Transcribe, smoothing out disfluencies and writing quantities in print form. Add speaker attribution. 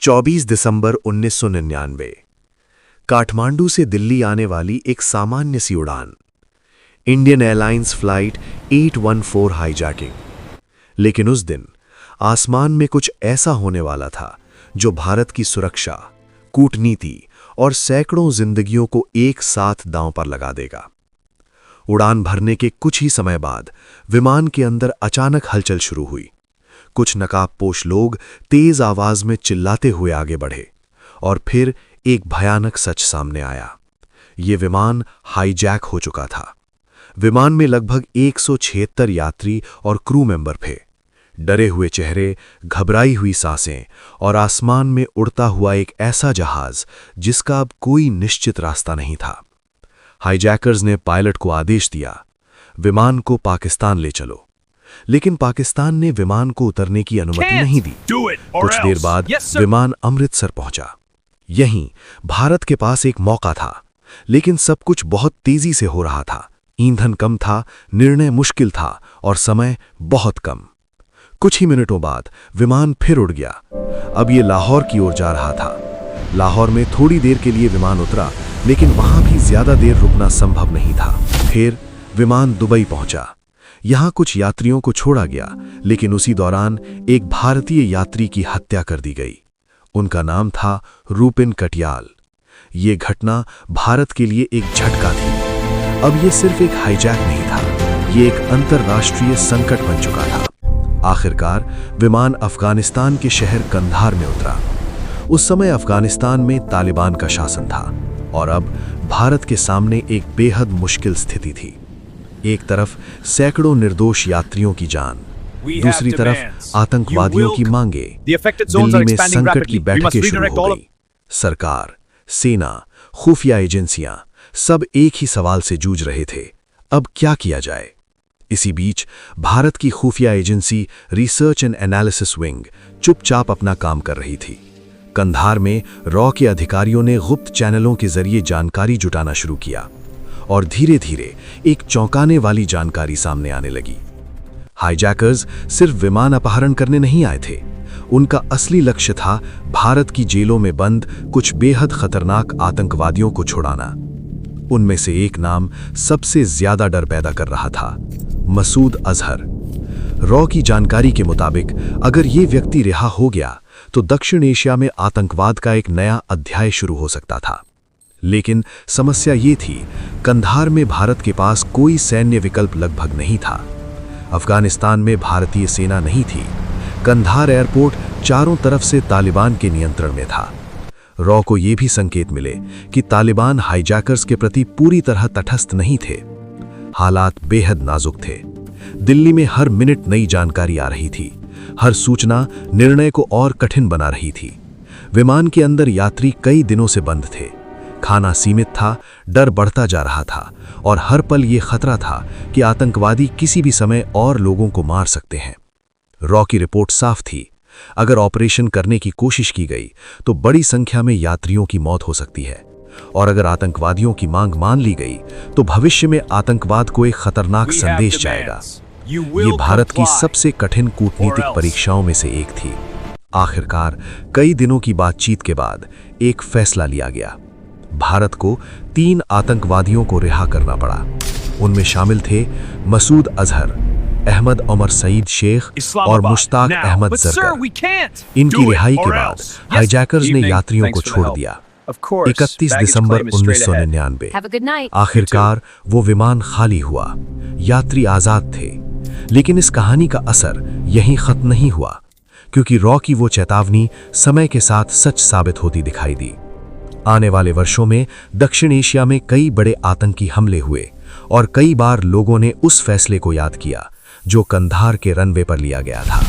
Speaker 1: 24 दिसंबर 1999 काठमांडू से दिल्ली आने वाली एक सामान्य सी उड़ान, इंडियन एयरलाइंस फ्लाइट 814 हाईजैकिंग। लेकिन उस दिन आसमान में कुछ ऐसा होने वाला था जो भारत की सुरक्षा, कूटनीति और सैकड़ों जिंदगियों को एक साथ दांव पर लगा देगा। उड़ान भरने के कुछ ही समय बाद विमान के अंदर अचानक हलचल शुरू हुई। कुछ नकाबपोश लोग तेज आवाज में चिल्लाते हुए आगे बढ़े और फिर एक भयानक सच सामने आया। ये विमान हाईजैक हो चुका था। विमान में लगभग 176 यात्री और क्रू मेंबर थे। डरे हुए चेहरे, घबराई हुई सांसें और आसमान में उड़ता हुआ एक ऐसा जहाज जिसका अब कोई निश्चित रास्ता नहीं था। हाईजैकर्स ने पायलट को आदेश दिया, विमान को पाकिस्तान ले चलो। लेकिन पाकिस्तान ने विमान को उतरने की अनुमति नहीं दी। कुछ देर बाद विमान अमृतसर पहुंचा। यहीं भारत के पास एक मौका था, लेकिन सब कुछ बहुत तेजी से हो रहा था। ईंधन कम था, निर्णय मुश्किल था और समय बहुत कम। कुछ ही मिनटों बाद विमान फिर उड़ गया। अब ये लाहौर की ओर जा रहा था। लाहौर में थोड़ी देर के लिए विमान उतरा, लेकिन वहां भी ज्यादा देर रुकना संभव नहीं था। फिर विमान दुबई पहुंचा। यहां कुछ यात्रियों को छोड़ा गया, लेकिन उसी दौरान एक भारतीय यात्री की हत्या कर दी गई। उनका नाम था रूपिन कटियाल। ये घटना भारत के लिए एक झटका थी। अब ये सिर्फ एक हाईजैक नहीं था, ये एक अंतर्राष्ट्रीय संकट बन चुका था। आखिरकार विमान अफगानिस्तान के शहर कंधार में उतरा। उस समय अफगानिस्तान में तालिबान का शासन था और अब भारत के सामने एक बेहद मुश्किल स्थिति थी। एक तरफ सैकड़ों निर्दोष यात्रियों की जान, दूसरी तरफ आतंकवादियों की मांगे। दिल्ली में संकट की बैठकें शुरू हो गई। सरकार, सेना, खुफिया एजेंसियां सब एक ही सवाल से जूझ रहे थे, अब क्या किया जाए। इसी बीच भारत की खुफिया agency research and analysis wing चुपचाप अपना काम कर रही थी। कंधार में रॉ के अधिकारियों ने गुप्त चैनलों के जरिए जानकारी जुटाना शुरू किया और धीरे धीरे एक चौंकाने वाली जानकारी सामने आने लगी। हाईजैकर्स सिर्फ विमान अपहरण करने नहीं आए थे, उनका असली लक्ष्य था भारत की जेलों में बंद कुछ बेहद खतरनाक आतंकवादियों को छुड़ाना। उनमें से एक नाम सबसे ज्यादा डर पैदा कर रहा था, मसूद अजहर। रॉ की जानकारी के मुताबिक अगर ये व्यक्ति रिहा हो गया तो दक्षिण एशिया में आतंकवाद का एक नया अध्याय शुरू हो सकता था। लेकिन समस्या ये थी, कंधार में भारत के पास कोई सैन्य विकल्प लगभग नहीं था। अफगानिस्तान में भारतीय सेना नहीं थी। कंधार एयरपोर्ट चारों तरफ से तालिबान के नियंत्रण में था। रॉ को ये भी संकेत मिले कि तालिबान हाईजैकर्स के प्रति पूरी तरह तटस्थ नहीं थे। हालात बेहद नाजुक थे। दिल्ली में हर मिनट नई जानकारी आ रही थी। हर सूचना निर्णय को और कठिन बना रही थी। विमान के अंदर यात्री कई दिनों से बंद थे। खाना सीमित था, डर बढ़ता जा रहा था और हर पल ये खतरा था कि आतंकवादी किसी भी समय और लोगों को मार सकते हैं। रॉ की रिपोर्ट साफ थी, अगर ऑपरेशन करने की कोशिश की गई तो बड़ी संख्या में यात्रियों की मौत हो सकती है और अगर आतंकवादियों की मांग मान ली गई तो भविष्य में आतंकवाद को एक खतरनाक संदेश जाएगा। ये भारत की सबसे कठिन कूटनीतिक परीक्षाओं में से एक थी। आखिरकार कई दिनों की बातचीत के बाद एक फैसला लिया गया। भारत को 3 आतंकवादियों को रिहा करना पड़ा। उनमें शामिल थे मसूद अजहर, अहमद उमर सईद शेख और मुश्ताक अहमद जरगर। इनकी रिहाई के बाद हाईजैकर्स ने यात्रियों को छोड़ दिया। 31 दिसंबर 1999 आखिरकार वो विमान खाली हुआ, यात्री आजाद थे। लेकिन इस कहानी का असर यहीं खत्म नहीं हुआ, क्योंकि रॉ की वो चेतावनी समय के साथ सच साबित होती दिखाई दी। आने वाले वर्षों में दक्षिण एशिया में कई बड़े आतंकी हमले हुए और कई बार लोगों ने उस फैसले को याद किया जो कंधार के रनवे पर लिया गया था।